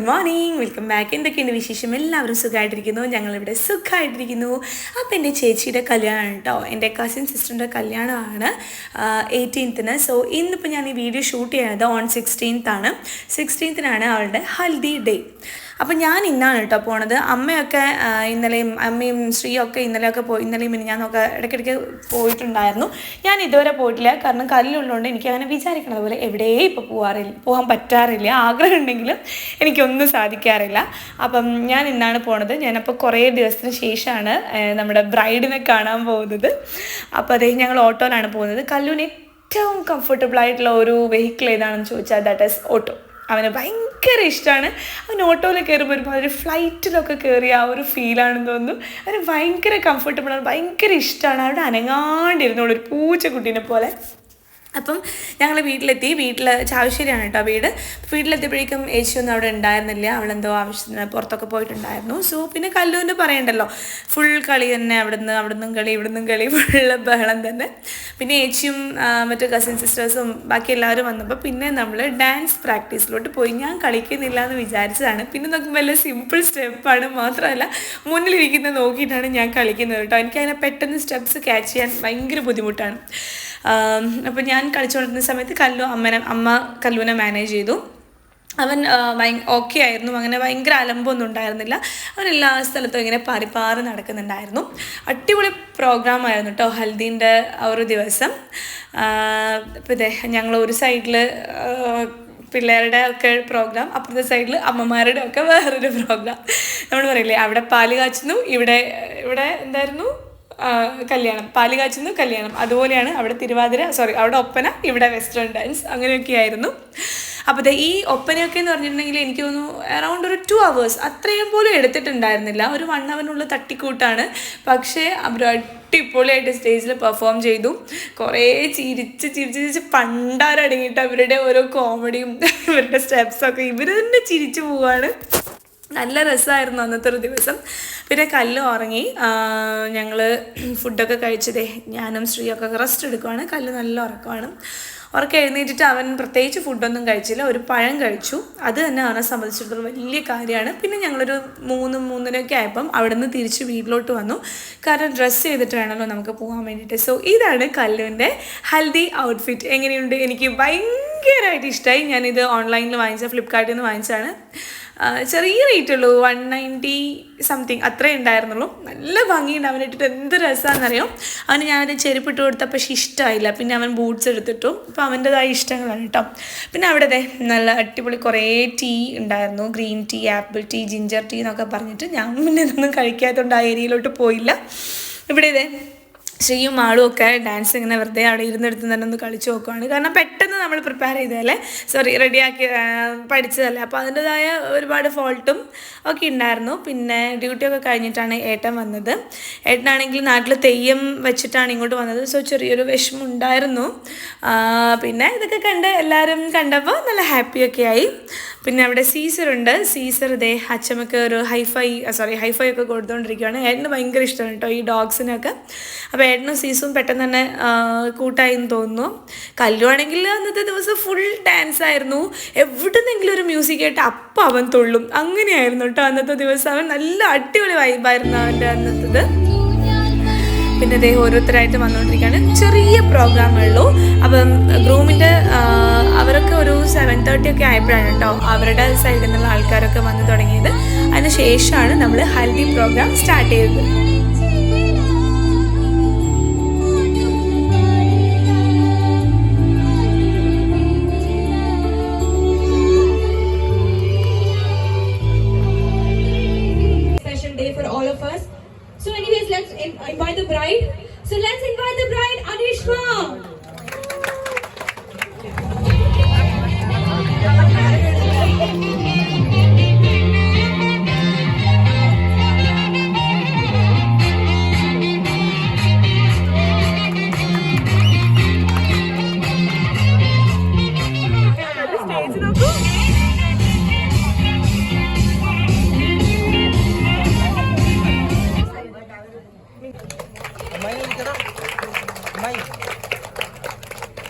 Good morning, welcome back. എന്തൊക്കെയുണ്ട് വിശേഷം? എല്ലാവരും സുഖമായിട്ടിരിക്കുന്നു. ഞങ്ങളിവിടെ സുഖമായിട്ടിരിക്കുന്നു. അപ്പോൾ എൻ്റെ ചേച്ചിയുടെ കല്യാണമാണ് കേട്ടോ, എൻ്റെ കസിൻ സിസ്റ്ററിൻ്റെ കല്യാണമാണ് 18th. സോ ഇന്നിപ്പോൾ ഞാൻ ഈ വീഡിയോ ഷൂട്ട് ചെയ്യുന്നത് ഓൺ 16th അവളുടെ ഹൽദി ഡേ. അപ്പോൾ ഞാൻ ഇന്നാണ് കേട്ടോ പോണത്. അമ്മയൊക്കെ അമ്മയും ശ്രീയൊക്കെ ഇന്നലെയും ഞാനൊക്കെ ഇടയ്ക്കിടയ്ക്ക് പോയിട്ടുണ്ടായിരുന്നു. ഞാൻ ഇതുവരെ പോയിട്ടില്ല, കാരണം കല്ലുള്ളതുകൊണ്ട് എനിക്ക് അങ്ങനെ വിചാരിക്കണത് പോലെ എവിടെയും ഇപ്പോൾ പോകാൻ പറ്റാറില്ല. ആഗ്രഹം ഉണ്ടെങ്കിലും എനിക്കൊന്നും സാധിക്കാറില്ല. അപ്പം ഞാൻ ഇന്നാണ് പോണത്. ഞാനപ്പോൾ കുറേ ദിവസത്തിന് ശേഷമാണ് നമ്മുടെ ബ്രൈഡിനെ കാണാൻ പോകുന്നത്. അപ്പോൾ അതേ ഞങ്ങൾ ഓട്ടോയിലാണ് പോകുന്നത്. കല്ലുവിന് ഏറ്റവും കംഫർട്ടബിൾ ആയിട്ടുള്ള ഒരു വെഹിക്കിൾ ഏതാണെന്ന് ചോദിച്ചാൽ ദാറ്റ് ഈസ് ഓട്ടോ. അവന് ഭയങ്കര ഇഷ്ടമാണ്. അവൻ ഓട്ടോയിൽ കയറുമ്പോൾ ഒരുമാതിരി ഫ്ലൈറ്റിലൊക്കെ കയറിയ ആ ഒരു ഫീലാണെന്ന് തോന്നുന്നു. അവന് ഭയങ്കര കംഫർട്ടബിളാണ്, ഭയങ്കര ഇഷ്ടമാണ്. അവിടെ അനങ്ങാണ്ടിരുന്നോളൂ, ഒരു പൂച്ചക്കുട്ടീനെ പോലെ. അപ്പം ഞങ്ങൾ വീട്ടിലെത്തി. ചാവശ്ശേരിയാണ് കേട്ടോ വീട്. വീട്ടിലെത്തിയപ്പോഴേക്കും യേശുവൊന്നും അവിടെ ഉണ്ടായിരുന്നില്ല. അവളെന്തോ ആവശ്യത്തിന് പുറത്തൊക്കെ പോയിട്ടുണ്ടായിരുന്നു. സോ പിന്നെ കല്ലുവിൻ്റെ പറയണ്ടല്ലോ, ഫുൾ കളി തന്നെ. അവിടുന്നും കളി ഫുള്ള് ബഹളം തന്നെ. പിന്നെ ഏച്ചിയും മറ്റു കസിൻ സിസ്റ്റേഴ്സും ബാക്കി എല്ലാവരും വന്നപ്പോൾ പിന്നെ നമ്മൾ ഡാൻസ് പ്രാക്ടീസിലോട്ട് പോയി. ഞാൻ കളിക്കുന്നില്ല എന്ന് വിചാരിച്ചതാണ്. പിന്നെ നോക്കുമ്പോൾ എല്ലാം സിമ്പിൾ സ്റ്റെപ്പാണ്. മാത്രമല്ല മുന്നിലിരിക്കുന്നത് നോക്കിയിട്ടാണ് ഞാൻ കളിക്കുന്നത് കേട്ടോ. എനിക്കതിനെ പെട്ടെന്ന് സ്റ്റെപ്സ് ക്യാച്ച് ചെയ്യാൻ ഭയങ്കര ബുദ്ധിമുട്ടാണ്. അപ്പോൾ ഞാൻ കളിച്ചുകൊണ്ടിരുന്ന സമയത്ത് അമ്മ കല്ലുവിനെ മാനേജ് ചെയ്തു. അവൻ ഓക്കെ ആയിരുന്നു, അങ്ങനെ ഭയങ്കര അലമ്പൊന്നും ഉണ്ടായിരുന്നില്ല. അവൻ എല്ലാ സ്ഥലത്തും ഇങ്ങനെ പാറി നടക്കുന്നുണ്ടായിരുന്നു. അടിപൊളി പ്രോഗ്രാമായിരുന്നു കേട്ടോ ഹൽദീൻ്റെ ഒരു ദിവസം. അപ്പോൾ ഇതേ ഞങ്ങൾ ഒരു സൈഡിൽ പിള്ളേരുടെ ഒക്കെ പ്രോഗ്രാം, അപ്പുറത്തെ സൈഡിൽ അമ്മമാരുടെ ഒക്കെ വേറൊരു പ്രോഗ്രാം. നമ്മൾ പറയില്ലേ, അവിടെ പാല് കാച്ചുന്നു, ഇവിടെ എന്തായിരുന്നു കല്യാണം, പാല് കാച്ചുന്നു കല്യാണം. അതുപോലെയാണ് അവിടെ അവിടെ ഒപ്പന, ഇവിടെ വെസ്റ്റേൺ ഡാൻസ്, അങ്ങനെയൊക്കെയായിരുന്നു. അപ്പോൾ ഈ ഒപ്പനയൊക്കെ എന്ന് പറഞ്ഞിട്ടുണ്ടെങ്കിൽ എനിക്ക് തോന്നുന്നു അറൗണ്ട് ഒരു 2 hours അത്രയും പോലും എടുത്തിട്ടുണ്ടായിരുന്നില്ല. ഒരു 1 hour തട്ടിക്കൂട്ടാണ്. പക്ഷേ അവർ അടിപൊളിയായിട്ട് സ്റ്റേജിൽ പെർഫോം ചെയ്തു. കുറേ ചിരിച്ച് പണ്ടാരടങ്ങിയിട്ട് അവരുടെ ഓരോ കോമഡിയും ഇവരുടെ സ്റ്റെപ്സൊക്കെ ഇവർ തന്നെ ചിരിച്ചു പോവാണ്. നല്ല രസമായിരുന്നു അന്നത്തെ ഒരു ദിവസം. പിന്നെ കല്ല് ഉറങ്ങി. ഞങ്ങൾ ഫുഡൊക്കെ കഴിച്ചതേ ഞാനും ശ്രീയൊക്കെ റെസ്റ്റ് എടുക്കുവാണ്. കല്ല് നല്ല ഉറക്കമാണ്. ഉറക്കം എഴുന്നേറ്റിട്ട് അവൻ പ്രത്യേകിച്ച് ഫുഡൊന്നും കഴിച്ചില്ല, ഒരു പഴം കഴിച്ചു. അത് തന്നെ അവനെ സംബന്ധിച്ചിടത്തോളം വലിയ കാര്യമാണ്. പിന്നെ ഞങ്ങളൊരു 3-3:30 ആയപ്പം അവിടെ നിന്ന് തിരിച്ച് വീട്ടിലോട്ട് വന്നു. കാരണം ഡ്രസ്സ് ചെയ്തിട്ട് വേണമല്ലോ നമുക്ക് പോകാൻ വേണ്ടിയിട്ട്. സോ ഇതാണ് കല്ലുവിൻ്റെ ഹൽദി ഔട്ട്ഫിറ്റ്. എങ്ങനെയുണ്ട്? എനിക്ക് ഭയങ്കരമായിട്ട് ഇഷ്ടമായി. ഞാനിത് ഓൺലൈനിൽ ഫ്ലിപ്കാർട്ടിൽ നിന്ന് വാങ്ങിച്ചതാണ്. ചെറിയ റേറ്റുള്ളൂ, 190 സംതിങ് അത്രേ ഉണ്ടായിരുന്നുള്ളൂ. നല്ല ഭംഗിയുണ്ട്. അവനിട്ടിട്ട് എന്ത് രസമാണെന്നറിയാം. അവന് ഞാനത് ചെരുപ്പിട്ട് കൊടുത്ത പക്ഷേ ഇഷ്ടമായില്ല. പിന്നെ അവൻ ബൂട്ട്സ് എടുത്തിട്ടു. അപ്പോൾ അവൻ്റെതായ ഇഷ്ടങ്ങളാണ് കേട്ടോ. പിന്നെ അവിടെ നല്ല അടിപൊളി കുറേ ടീ ഉണ്ടായിരുന്നു, green tea, apple tea, ginger tea എന്നൊക്കെ പറഞ്ഞിട്ട്. ഞാൻ പിന്നെ ഇതൊന്നും കഴിക്കാത്തതുകൊണ്ട് ആ ഏരിയയിലോട്ട് പോയില്ല. ഇവിടെ ശ്രീയും ആളും ഒക്കെ ഡാൻസ് ഇങ്ങനെ വെറുതെ അവിടെ ഇരുന്നെടുത്ത് തന്നെ ഒന്ന് കളിച്ച് നോക്കുവാണ്. കാരണം പെട്ടെന്ന് നമ്മൾ പ്രിപ്പയർ ചെയ്തതല്ലേ, റെഡിയാക്കി പഠിച്ചതല്ലേ. അപ്പോൾ അതിൻ്റെതായ ഒരുപാട് ഫോൾട്ടും ഒക്കെ ഉണ്ടായിരുന്നു. പിന്നെ ഡ്യൂട്ടിയൊക്കെ കഴിഞ്ഞിട്ടാണ് ഏട്ടൻ വന്നത്. ഏട്ടനാണെങ്കിൽ നാട്ടിൽ തെയ്യം വെച്ചിട്ടാണ് ഇങ്ങോട്ട് വന്നത്. സോ ചെറിയൊരു വിഷമം ഉണ്ടായിരുന്നു. പിന്നെ ഇതൊക്കെ എല്ലാവരും കണ്ടപ്പോൾ നല്ല ഹാപ്പിയൊക്കെ ആയി. പിന്നെ അവിടെ സീസറുണ്ട്. സീസർ അച്ഛമ്മക്ക് ഒരു ഹൈഫൈ ഒക്കെ കൊടുത്തുകൊണ്ടിരിക്കുകയാണ്. ഏട്ടന് ഭയങ്കര ഇഷ്ടമാണ് കേട്ടോ ഈ ഡോഗ്സിനൊക്കെ. അപ്പോൾ ഏട്ടനും സീസും പെട്ടെന്ന് തന്നെ കൂട്ടായി എന്ന് തോന്നുന്നു. കല്ലുവാണെങ്കിൽ അന്നത്തെ ദിവസം ഫുൾ ഡാൻസ് ആയിരുന്നു. എവിടുന്നെങ്കിലും ഒരു മ്യൂസിക് കേട്ട് അപ്പം അവൻ തുള്ളും. അങ്ങനെയായിരുന്നു കേട്ടോ അന്നത്തെ ദിവസം. അവൻ നല്ല അടിപൊളി വൈബായിരുന്നു അവൻ്റെ അന്നത്തത്. പിന്നെ ഓരോരുത്തരായിട്ട് വന്നുകൊണ്ടിരിക്കുകയാണ്. ചെറിയ പ്രോഗ്രാമുള്ളൂ. അപ്പം ഗ്രൂമിൻ്റെ അവരൊക്കെ ഒരു 7:30 ഒക്കെ ആയപ്പോഴാണ് കേട്ടോ അവരുടെ സൈഡിൽ നിന്നുള്ള ആൾക്കാരൊക്കെ വന്നു തുടങ്ങിയത്. അതിന് ശേഷമാണ് നമ്മൾ ഹൽദി പ്രോഗ്രാം സ്റ്റാർട്ട് ചെയ്തത്. So anyways, let's invite the bride. So let's invite the bride, Anishma.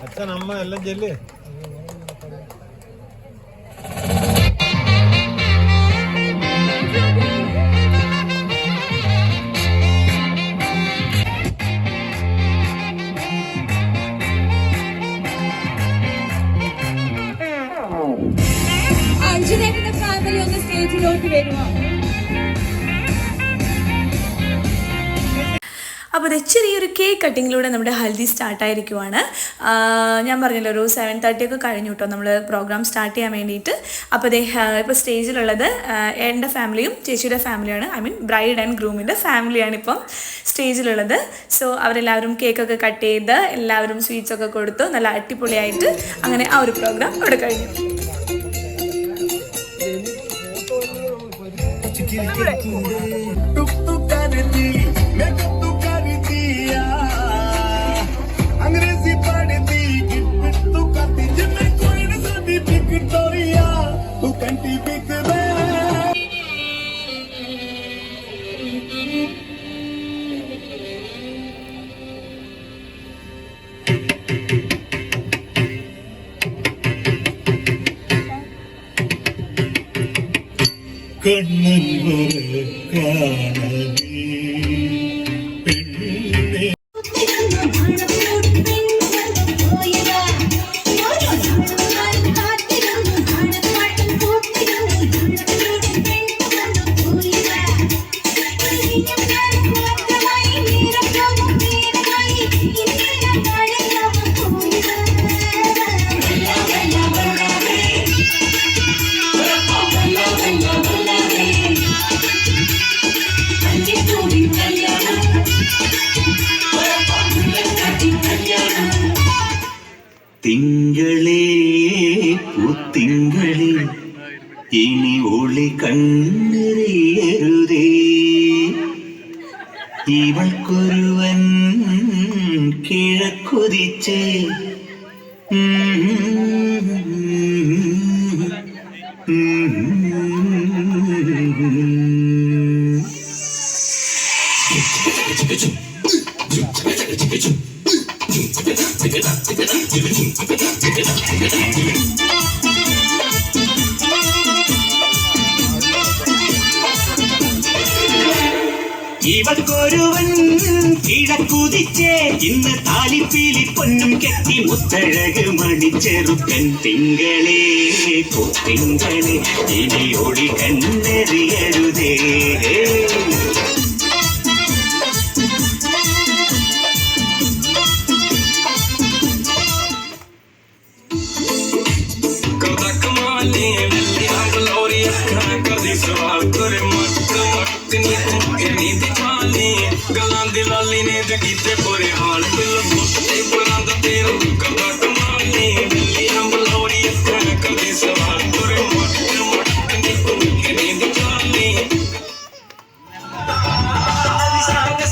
അച്ഛൻ അമ്മ എല്ലാം ചെല്ല്. അപ്പോൾ അത് ചെറിയൊരു കേക്ക് കട്ടിങ്ങിലൂടെ നമ്മുടെ ഹൽദി സ്റ്റാർട്ടായിരിക്കുവാണ്. ഞാൻ പറഞ്ഞല്ലോ ഒരു 7:30 ഒക്കെ കഴിഞ്ഞു കേട്ടോ നമ്മൾ പ്രോഗ്രാം സ്റ്റാർട്ട് ചെയ്യാൻ വേണ്ടിയിട്ട്. അപ്പോൾ അതേ ഇപ്പോൾ സ്റ്റേജിലുള്ളത് എൻ്റെ ഫാമിലിയും ചേച്ചിയുടെ ഫാമിലിയാണ്. ഐ മീൻ ബ്രൈഡ് ആൻഡ് ഗ്രൂമിൻ്റെ ഫാമിലിയാണ് ഇപ്പം സ്റ്റേജിലുള്ളത്. സോ അവരെല്ലാവരും കേക്കൊക്കെ കട്ട് ചെയ്ത് എല്ലാവരും സ്വീറ്റ്സൊക്കെ കൊടുത്തു നല്ല അടിപൊളിയായിട്ട് അങ്ങനെ ആ ഒരു പ്രോഗ്രാം അവിടെ കഴിഞ്ഞു. തിങ്കളേ പൂത്തിങ്കളേ ഇനി ഒളി കണ്ണെറിയരുതേ ഇവൾക്കൊരുവൻ കിഴക്കുതിച്ചേ ഇവൾക്കൊരുവൻ കിഴക്കുതിച്ചേ ഇന്ന് താലിപ്പീലി പൊന്നും കെട്ടി മുത്തഴക് മണിച്ചെറുക്കൻ തിങ്കളേ പൂത്തിങ്കളേ ഇനി ഒളി കണ്ണെറിയരുതേ लाली ने जगीते पूरे हाल तेरा कदा कमाली बिल्ली हम लोरी कदे सवाल पूरे मटकनी नींद चाली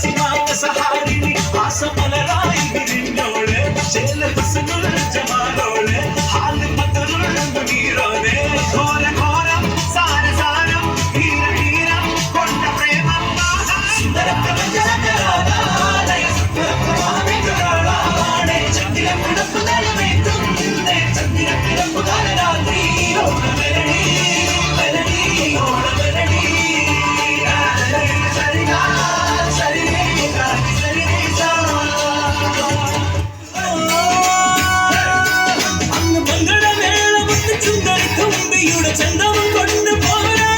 सिमांग सहारिनी आसमलराई गिरिंडोळे चेल हसनुल जमालोळे हाल मधुरुल मुनीरोळे घोर घोरम सार सारम हीर हीरम कोंड प्रेमम सुंदर प्रपंच ചന്തവും കൊണ്ട് പോരാ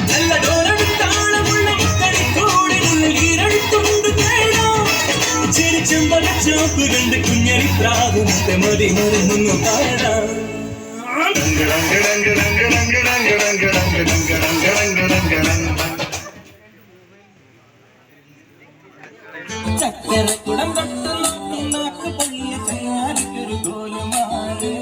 നല്ല ഡോരവിട്ടാളമുള്ള ഇക്കടിക്കൂടിനുള്ളിൽ ഈരടുത്തുണ്ട് തേടാം ചിരിച്ചും പലച്ചോപ്പ് കണ്ട് കുഞ്ഞരിപ്രാവുമത്തെ മതി മരുന്നു പാടാം ചക്കരക്കുടം തൊട്ടും നാക്ക് പൊള്ളിയ ചങ്ങാതിക്കൊരു ഗോലമാര്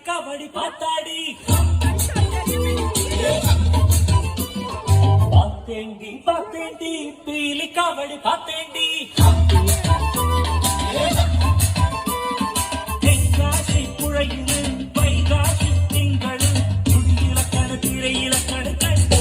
കബഡി പാത്താടി പാത്തേണ്ടി പാത്തേണ്ടി പീലി കബഡി പാത്തേണ്ടി തെങ്കാശി പുഴയില് വൈകാശി തിങ്കള് തുടിയിലക്കണ് തിരയിലക്കണ് കണ്ട്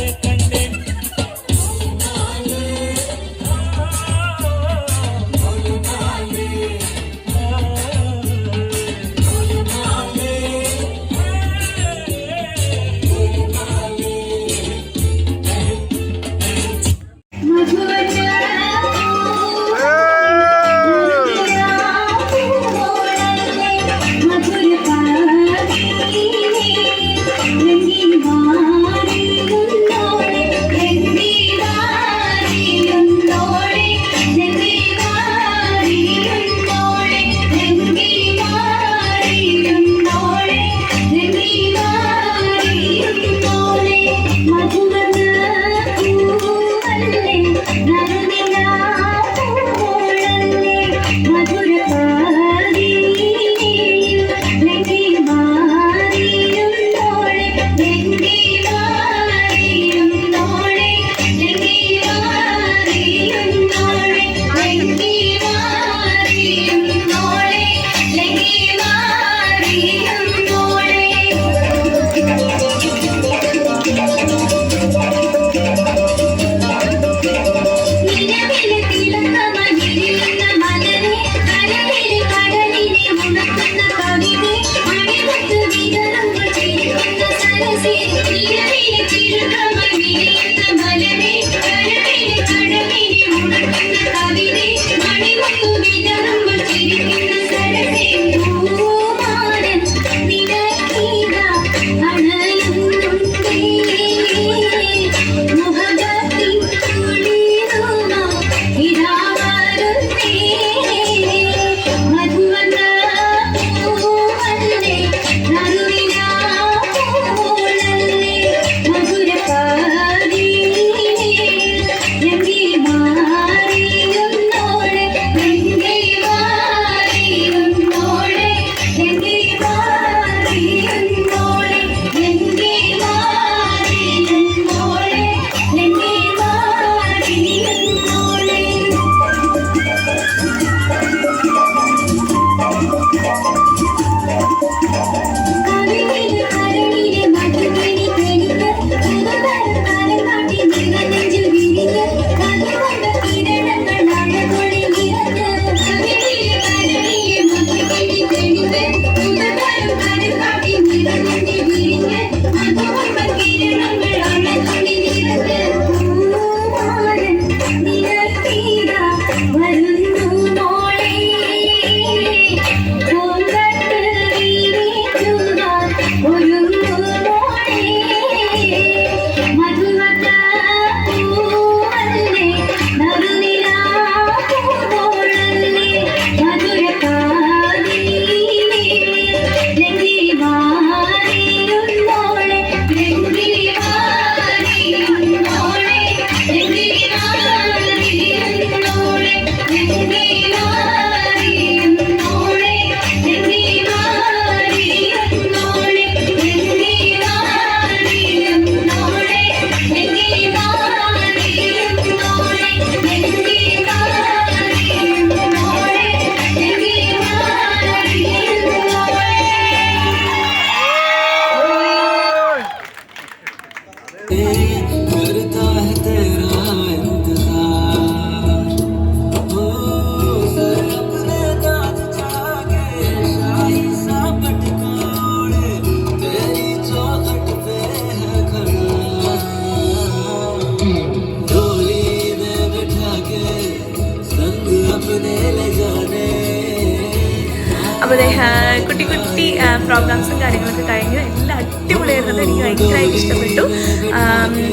കാര്യങ്ങളൊക്കെ കഴിഞ്ഞു. എല്ലാം അടിപൊളിയായിരുന്നത്, എനിക്ക് ഭയങ്കരമായിട്ട് ഇഷ്ടപ്പെട്ടു.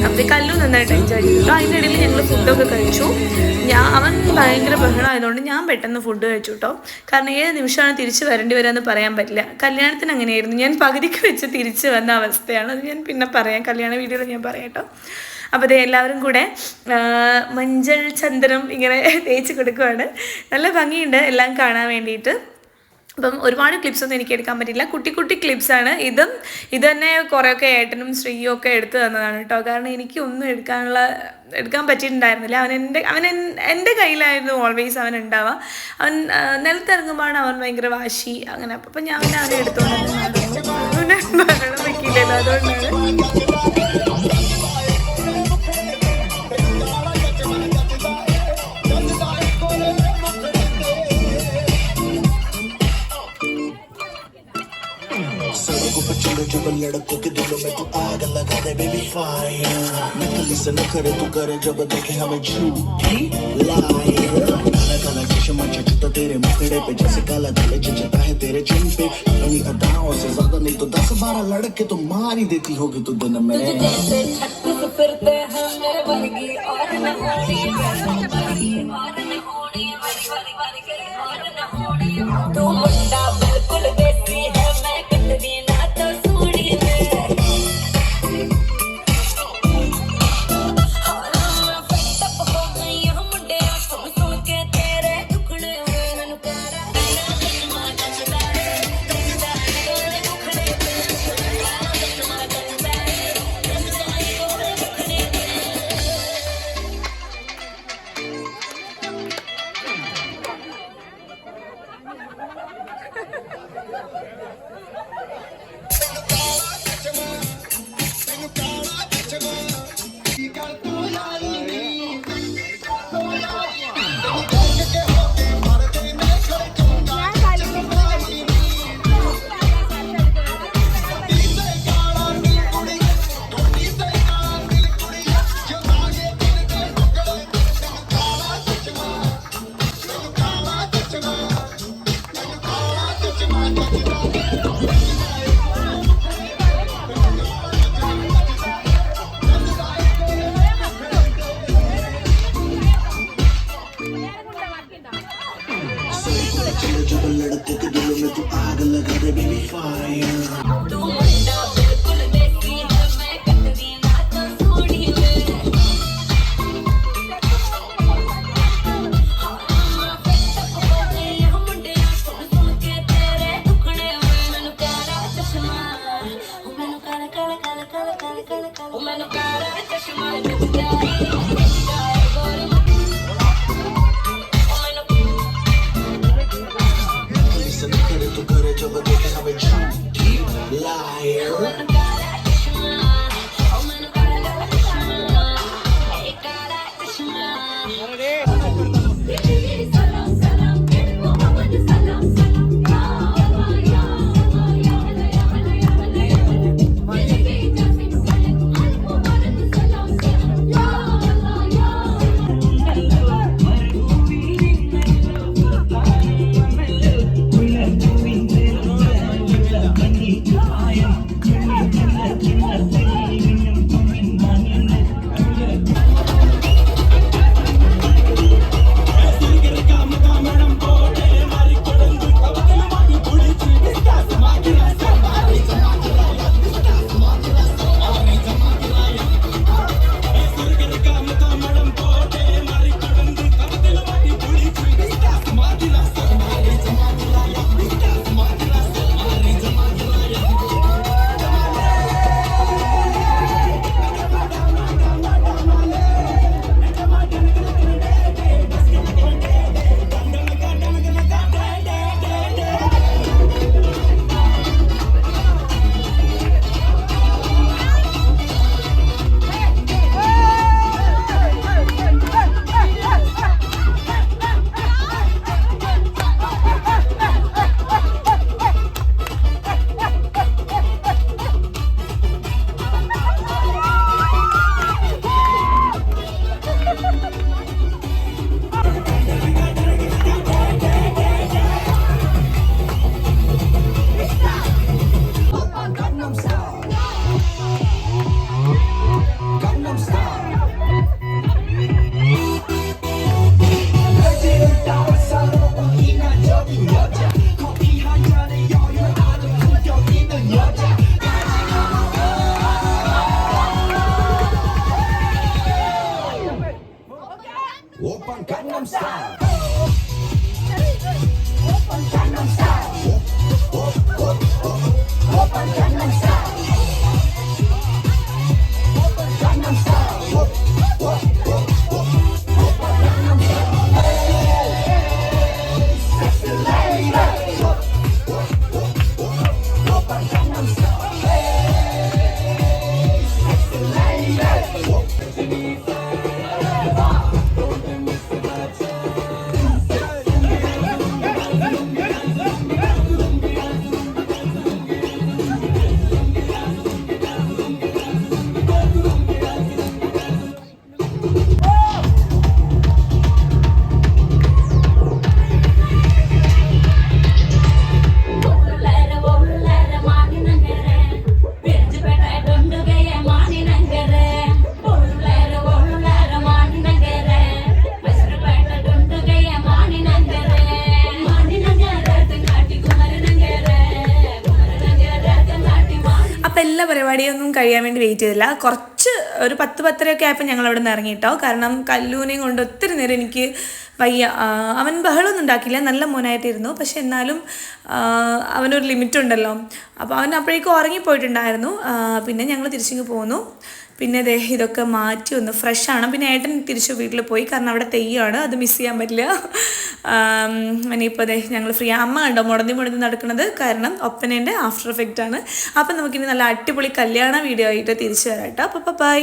അപ്പോൾ കല്ലു നന്നായിട്ട് എൻജോയ് ചെയ്തു. അതിൻ്റെ ഇടയിൽ ഞങ്ങൾ ഫുഡൊക്കെ കഴിച്ചു. അവൻ ഭയങ്കര ബഹളമായതുകൊണ്ട് ഞാൻ പെട്ടെന്ന് ഫുഡ് കഴിച്ചു കേട്ടോ. കാരണം ഏത് നിമിഷമാണ് തിരിച്ച് വരേണ്ടി വരാമെന്ന് പറയാൻ പറ്റില്ല. കല്യാണത്തിന് അങ്ങനെയായിരുന്നു, ഞാൻ പകുതിക്ക് വെച്ച് തിരിച്ച് വന്ന അവസ്ഥയാണ്. അത് ഞാൻ പിന്നെ പറയാം, കല്യാണ വീഡിയോയിൽ ഞാൻ പറയാം കേട്ടോ. അപ്പോൾ അതേ എല്ലാവരും കൂടെ മഞ്ചൾ ചന്ദനം ഇങ്ങനെ തേച്ച് കൊടുക്കുകയാണ്. നല്ല ഭംഗിയുണ്ട് എല്ലാം കാണാൻ വേണ്ടിയിട്ട്. അപ്പം ഒരുപാട് ക്ലിപ്സൊന്നും എനിക്ക് എടുക്കാൻ പറ്റില്ല, കുട്ടി കുട്ടി ക്ലിപ്സാണ്. ഇത് തന്നെ കുറേയൊക്കെ ഏട്ടനും ശ്രീയും ഒക്കെ എടുത്തു തന്നതാണ് കേട്ടോ. കാരണം എനിക്കൊന്നും എടുക്കാൻ പറ്റിയിട്ടുണ്ടായിരുന്നില്ല. അവൻ എൻ്റെ കയ്യിലായിരുന്നു ഓൾവേസ് അവൻ ഉണ്ടാവുക. അവൻ നിലത്തിറങ്ങുമ്പോഴാണ് അവൻ ഭയങ്കര വാശി അങ്ങനെ. അപ്പം ഞാൻ അവനെ എടുത്തുകൊണ്ട് ബഹളം വയ്ക്കില്ലല്ലോ, അതുകൊണ്ടാണ്. जब लड़कों के दिलों में तू आग लगा दे बेबी फायर, नकली से न करे तू करे जब देखे हमें झूठी लायर, काला काला चश्मा जचता तेरे मुखड़े पे जैसे काला दिल जचता है तेरे चिन पे, अपनी अदाओं से ज्यादा नहीं तो 10-12 लड़के तो मार ही देती होगी तू दिन में। जैसे छत्तीस फिरते हैं मेरे वर्गी और न होनी और न होनी और न होनी, तू मुंडा बिल्कुल देसी है मैं कटरी ना तो सूड़ी में। जब लड़के के दिलों में तू आग लगा दे बेबी फायर, तू मुंडा बिल्कुल देसी है मैं कटरी ना तो सूड़ी में। मुंडे सुन के तेरे टुकड़े मैनू काला चश्मा, मैनू काला काला काला काला काला काला काला, मैनू काला चश्मा जब जाए गोरी तू करे जब देखे हमें झूठी लायर। അപ്പോൾ എല്ലാ പരിപാടിയൊന്നും കഴിയാൻ വേണ്ടി വെയിറ്റ് ചെയ്തില്ല. കുറച്ച് ഒരു 10-10:30 ആയപ്പോൾ ഞങ്ങൾ അവിടെ നിന്ന് ഇറങ്ങിയിട്ടോ. കാരണം കല്ലൂനെയും കൊണ്ട് ഒത്തിരി നേരം എനിക്ക് വയ്യ. അവൻ ബഹളമൊന്നും ഉണ്ടാക്കില്ല, നല്ല മോനായിട്ടിരുന്നു. പക്ഷെ എന്നാലും അവനൊരു ലിമിറ്റ് ഉണ്ടല്ലോ. അപ്പോൾ അവൻ അപ്പോഴേക്കും ഉറങ്ങിപ്പോയിട്ടുണ്ടായിരുന്നു. പിന്നെ ഞങ്ങൾ തിരിച്ചിങ്ങ് പോന്നു. പിന്നെ ഇതൊക്കെ മാറ്റി ഒന്ന് ഫ്രഷ് ആണ്. പിന്നെ ഏട്ടൻ തിരിച്ചു വീട്ടിൽ പോയി, കാരണം അവിടെ തെയ്യമാണ്, അത് മിസ് ചെയ്യാൻ പറ്റില്ല. ഇനിയിപ്പോൾ ഞങ്ങൾ ഫ്രീ. അമ്മ കണ്ടോ മുടന്തി നടക്കുന്നത്, കാരണം ഒപ്പനേൻ്റെ ആഫ്റ്റർ എഫക്റ്റ് ആണ്. അപ്പം നമുക്കിനി നല്ല അടിപൊളി കല്യാണ വീഡിയോ ആയിട്ട് തിരിച്ചു വരാം കേട്ടോ. അപ്പോൾ ബൈ.